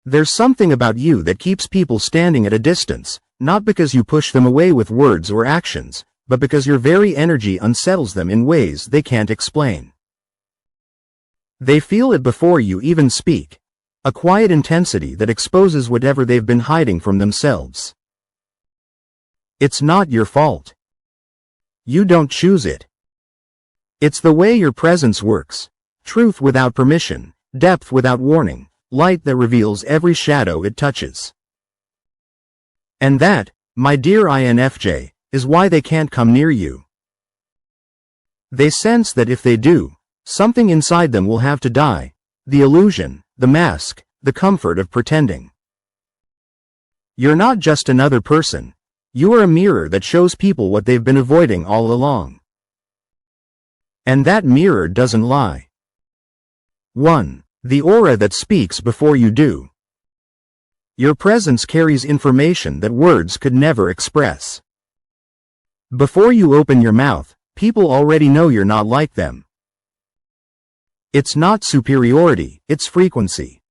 There's something about you that keeps people standing at a distance, not because you push them away with words or actions, but because your very energy unsettles them in ways they can't explain. They feel it before you even speak, a quiet intensity that exposes whatever they've been hiding from themselves. It's not your fault. You don't choose it. It's the way your presence works. Truth without permission, depth without warning, light that reveals every shadow it touches. And that, my dear INFJ, is why they can't come near you. They sense that if they do, something inside them will have to die. The illusion, the mask, the comfort of pretending. You're not just another person. You are a mirror that shows people what they've been avoiding all along. And that mirror doesn't lie. 1. The aura that speaks before you do. Your presence carries information that words could never express. Before you open your mouth, people already know you're not like them. It's not superiority, it's frequency.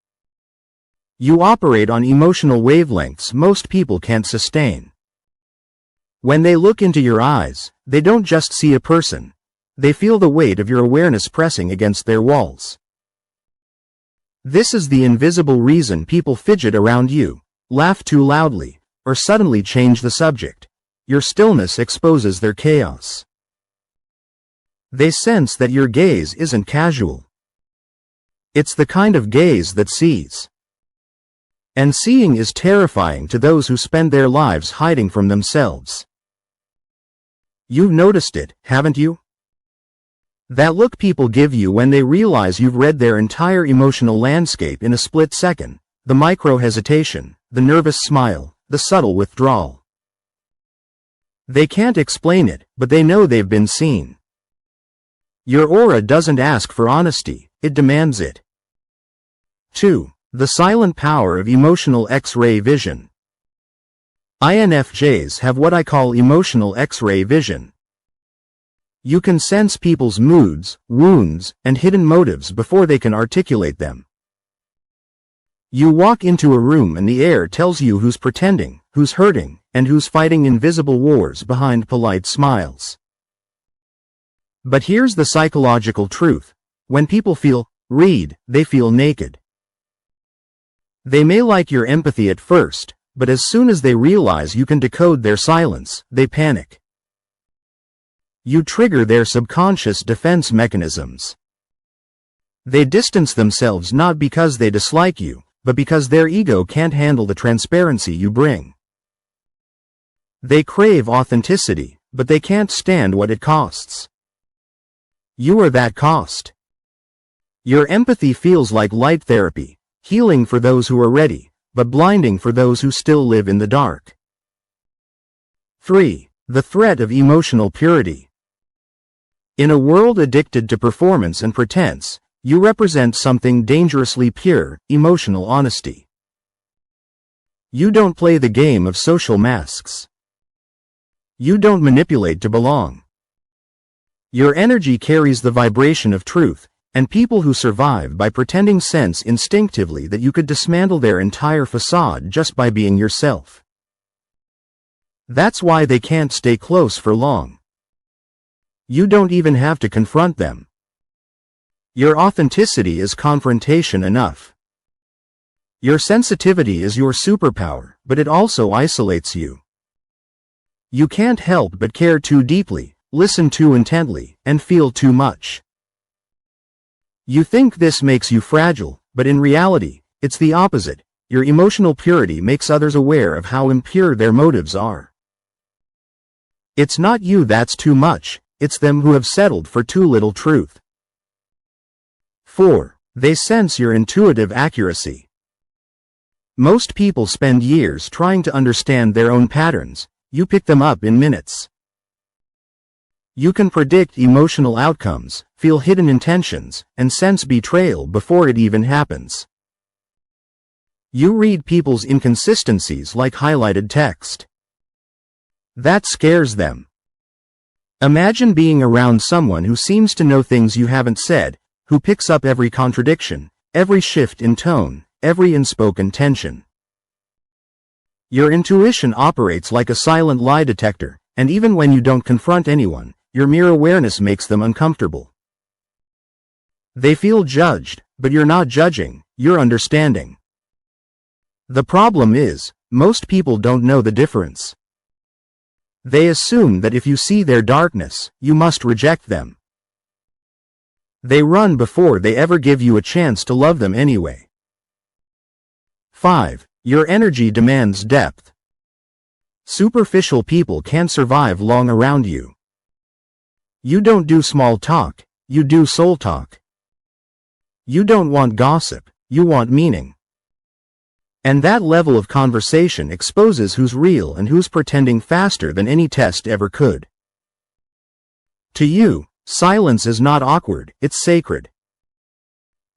You operate on emotional wavelengths most people can't sustain. When they look into your eyes, they don't just see a person. They feel the weight of your awareness pressing against their walls. This is the invisible reason people fidget around you, laugh too loudly, or suddenly change the subject. Your stillness exposes their chaos. They sense that your gaze isn't casual. It's the kind of gaze that sees. And seeing is terrifying to those who spend their lives hiding from themselves. You've noticed it, haven't you? That look people give you when they realize you've read their entire emotional landscape in a split second, the micro-hesitation, the nervous smile, the subtle withdrawal. They can't explain it, but they know they've been seen. Your aura doesn't ask for honesty, it demands it. 2. The silent power of emotional X-ray vision. INFJs have what I call emotional X-ray vision. You can sense people's moods, wounds, and hidden motives before they can articulate them. You walk into a room and the air tells you who's pretending, who's hurting, and who's fighting invisible wars behind polite smiles. But here's the psychological truth. When people feel read, they feel naked. They may like your empathy at first, but as soon as they realize you can decode their silence, they panic. You trigger their subconscious defense mechanisms. They distance themselves not because they dislike you, but because their ego can't handle the transparency you bring. They crave authenticity, but they can't stand what it costs. You are that cost. Your empathy feels like light therapy, healing for those who are ready, but blinding for those who still live in the dark. 3. The threat of emotional purity. In a world addicted to performance and pretense, you represent something dangerously pure, emotional honesty. You don't play the game of social masks. You don't manipulate to belong. Your energy carries the vibration of truth, and people who survive by pretending sense instinctively that you could dismantle their entire facade just by being yourself. That's why they can't stay close for long. You don't even have to confront them. Your authenticity is confrontation enough. Your sensitivity is your superpower, but it also isolates you. You can't help but care too deeply, listen too intently, and feel too much. You think this makes you fragile, but in reality, it's the opposite. Your emotional purity makes others aware of how impure their motives are. It's not you that's too much, it's them who have settled for too little truth. 4. They sense your intuitive accuracy. Most people spend years trying to understand their own patterns. You pick them up in minutes. You can predict emotional outcomes, feel hidden intentions, and sense betrayal before it even happens. You read people's inconsistencies like highlighted text. That scares them. Imagine being around someone who seems to know things you haven't said, who picks up every contradiction, every shift in tone, every unspoken tension. Your intuition operates like a silent lie detector, and even when you don't confront anyone, your mere awareness makes them uncomfortable. They feel judged, but you're not judging, you're understanding. The problem is, most people don't know the difference. They assume that if you see their darkness, you must reject them. They run before they ever give you a chance to love them anyway. 5. Your energy demands depth. Superficial people can't survive long around you. You don't do small talk, you do soul talk. You don't want gossip, you want meaning. And that level of conversation exposes who's real and who's pretending faster than any test ever could. To you, silence is not awkward, it's sacred.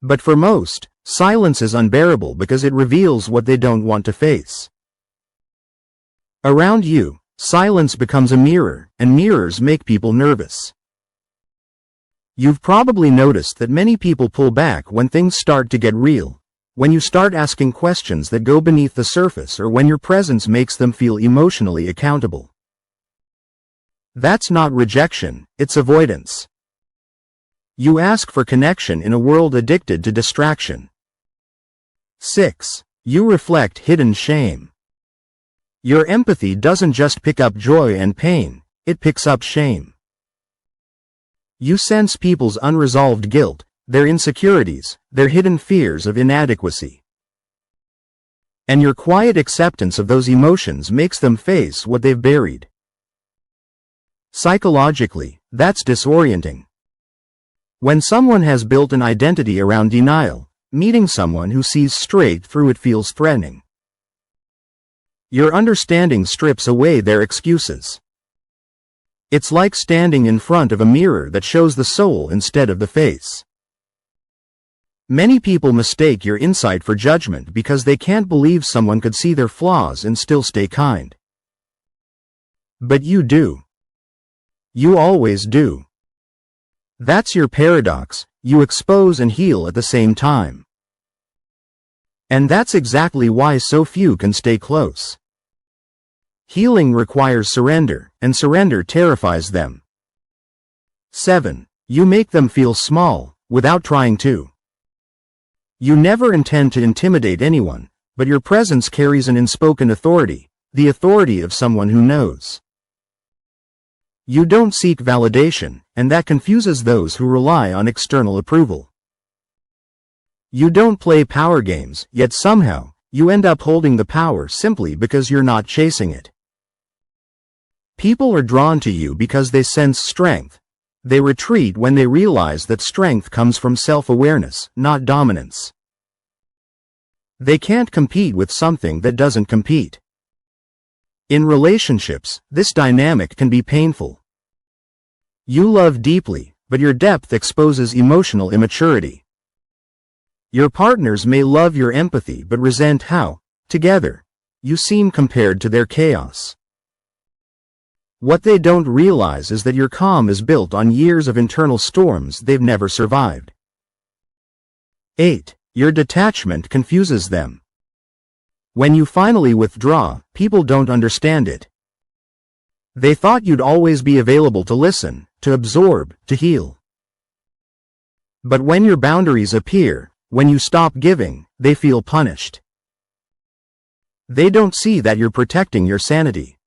But for most, silence is unbearable because it reveals what they don't want to face. Around you, silence becomes a mirror, and mirrors make people nervous. You've probably noticed that many people pull back when things start to get real, when you start asking questions that go beneath the surface, or when your presence makes them feel emotionally accountable. That's not rejection, it's avoidance. You ask for connection in a world addicted to distraction. 6. You reflect hidden shame. Your empathy doesn't just pick up joy and pain, it picks up shame. You sense people's unresolved guilt, their insecurities, their hidden fears of inadequacy. And your quiet acceptance of those emotions makes them face what they've buried. Psychologically, that's disorienting. When someone has built an identity around denial, meeting someone who sees straight through it feels threatening. Your understanding strips away their excuses. It's like standing in front of a mirror that shows the soul instead of the face. Many people mistake your insight for judgment because they can't believe someone could see their flaws and still stay kind. But you do. You always do. That's your paradox, you expose and heal at the same time. And that's exactly why so few can stay close. Healing requires surrender, and surrender terrifies them. 7. You make them feel small, without trying to. You never intend to intimidate anyone, but your presence carries an unspoken authority, the authority of someone who knows. You don't seek validation, and that confuses those who rely on external approval. You don't play power games, yet somehow, you end up holding the power simply because you're not chasing it. People are drawn to you because they sense strength. They retreat when they realize that strength comes from self-awareness, not dominance. They can't compete with something that doesn't compete. In relationships, this dynamic can be painful. You love deeply, but your depth exposes emotional immaturity. Your partners may love your empathy but resent how, together, you seem compared to their chaos. What they don't realize is that your calm is built on years of internal storms they've never survived. 8. Your detachment confuses them. When you finally withdraw, people don't understand it. They thought you'd always be available to listen, to absorb, to heal. But when your boundaries appear, when you stop giving, they feel punished. They don't see that you're protecting your sanity.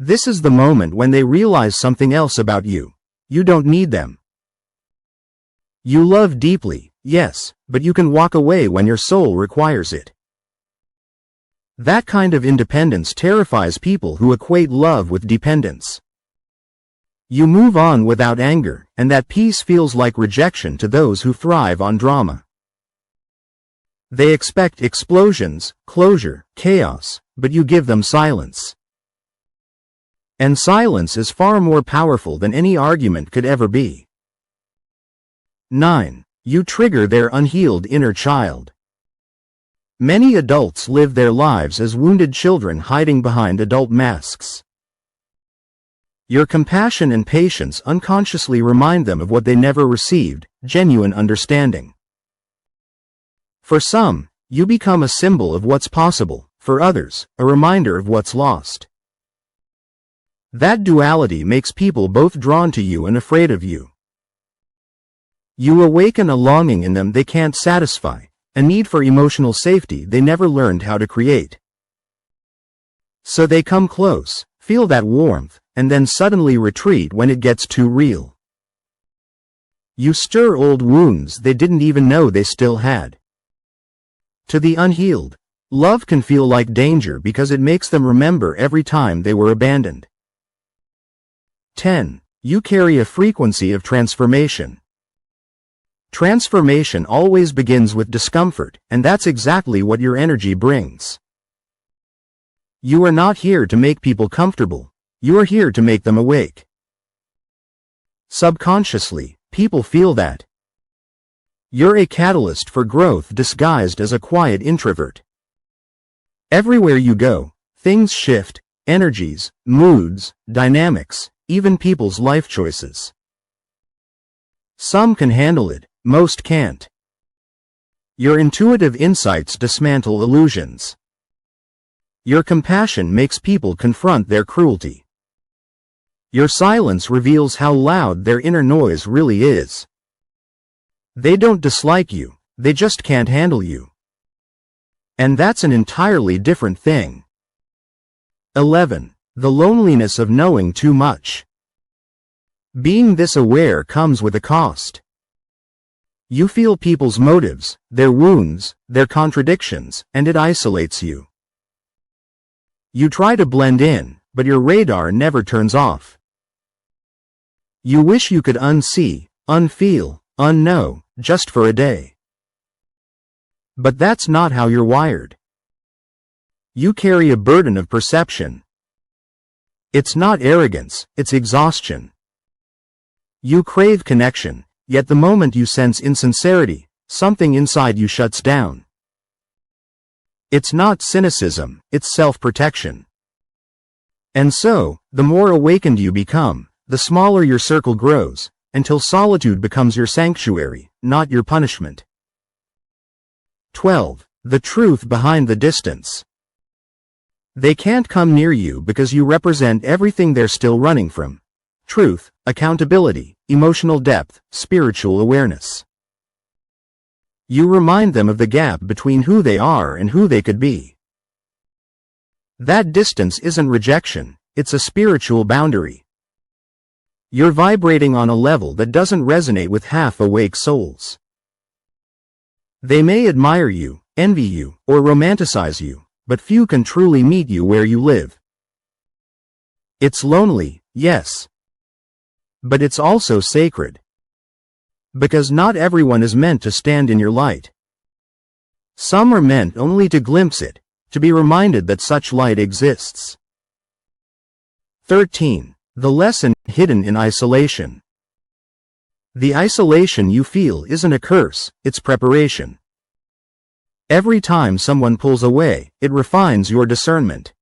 This is the moment when they realize something else about you. You don't need them. You love deeply, yes, but you can walk away when your soul requires it. That kind of independence terrifies people who equate love with dependence. You move on without anger, and that peace feels like rejection to those who thrive on drama. They expect explosions, closure, chaos, but you give them silence. And silence is far more powerful than any argument could ever be. 9. You trigger their unhealed inner child. Many adults live their lives as wounded children hiding behind adult masks. Your compassion and patience unconsciously remind them of what they never received, genuine understanding. For some, You become a symbol of what's possible, for others, a reminder of what's lost. That duality makes people both drawn to you and afraid of you. You awaken a longing in them they can't satisfy, a need for emotional safety they never learned how to create. So they come close, feel that warmth, and then suddenly retreat when it gets too real. You stir old wounds they didn't even know they still had. To the unhealed, love can feel like danger because it makes them remember every time they were abandoned. 10. You carry a frequency of transformation. Transformation always begins with discomfort, and that's exactly what your energy brings. You are not here to make people comfortable, you are here to make them awake. Subconsciously, people feel that. You're a catalyst for growth disguised as a quiet introvert. Everywhere you go, things shift, energies, moods, dynamics, even people's life choices. Some can handle it, most can't. Your intuitive insights dismantle illusions. Your compassion makes people confront their cruelty. Your silence reveals how loud their inner noise really is. They don't dislike you, they just can't handle you. And that's an entirely different thing. 11. The loneliness of knowing too much. Being this aware comes with a cost. You feel people's motives, their wounds, their contradictions, and it isolates you. You try to blend in, but your radar never turns off. You wish you could unsee, unfeel, unknow, just for a day. But that's not how you're wired. You carry a burden of perception. It's not arrogance, it's exhaustion. You crave connection, yet the moment you sense insincerity, something inside you shuts down. It's not cynicism, it's self-protection. And so, the more awakened you become, the smaller your circle grows, until solitude becomes your sanctuary, not your punishment. 12. The truth behind the distance. They can't come near you because you represent everything they're still running from. Truth, accountability, emotional depth, spiritual awareness. You remind them of the gap between who they are and who they could be. That distance isn't rejection, it's a spiritual boundary. You're vibrating on a level that doesn't resonate with half-awake souls. They may admire you, envy you, or romanticize you, but few can truly meet you where you live. It's lonely, yes. But it's also sacred. Because not everyone is meant to stand in your light. Some are meant only to glimpse it, to be reminded that such light exists. 13. The lesson hidden in isolation. The isolation you feel isn't a curse, it's preparation. Every time someone pulls away, it refines your discernment.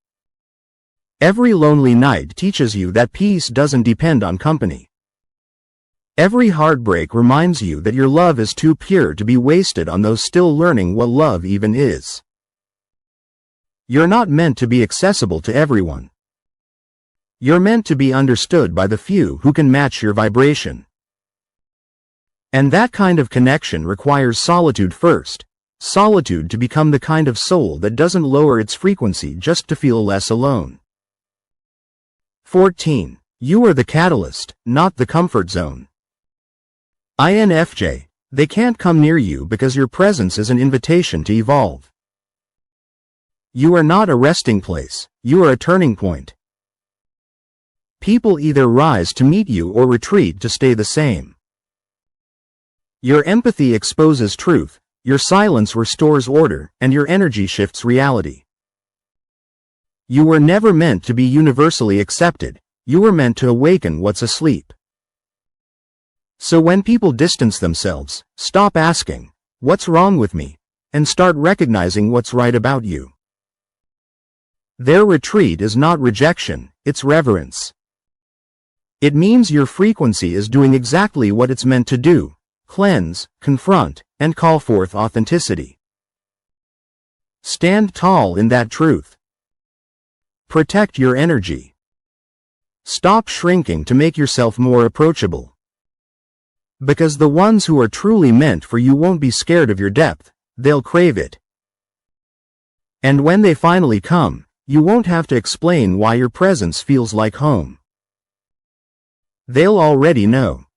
Every lonely night teaches you that peace doesn't depend on company. Every heartbreak reminds you that your love is too pure to be wasted on those still learning what love even is. You're not meant to be accessible to everyone. You're meant to be understood by the few who can match your vibration. And that kind of connection requires solitude first. Solitude to become the kind of soul that doesn't lower its frequency just to feel less alone. 14. You are the catalyst, not the comfort zone. INFJ, they can't come near you because your presence is an invitation to evolve. You are not a resting place, you are a turning point. People either rise to meet you or retreat to stay the same. Your empathy exposes truth, your silence restores order, and your energy shifts reality. You were never meant to be universally accepted, you were meant to awaken what's asleep. So when people distance themselves, stop asking, "What's wrong with me?" and start recognizing what's right about you. Their retreat is not rejection, it's reverence. It means your frequency is doing exactly what it's meant to do: cleanse, confront, and call forth authenticity. Stand tall in that truth. Protect your energy. Stop shrinking to make yourself more approachable. Because the ones who are truly meant for you won't be scared of your depth, they'll crave it. And when they finally come, you won't have to explain why your presence feels like home. They'll already know.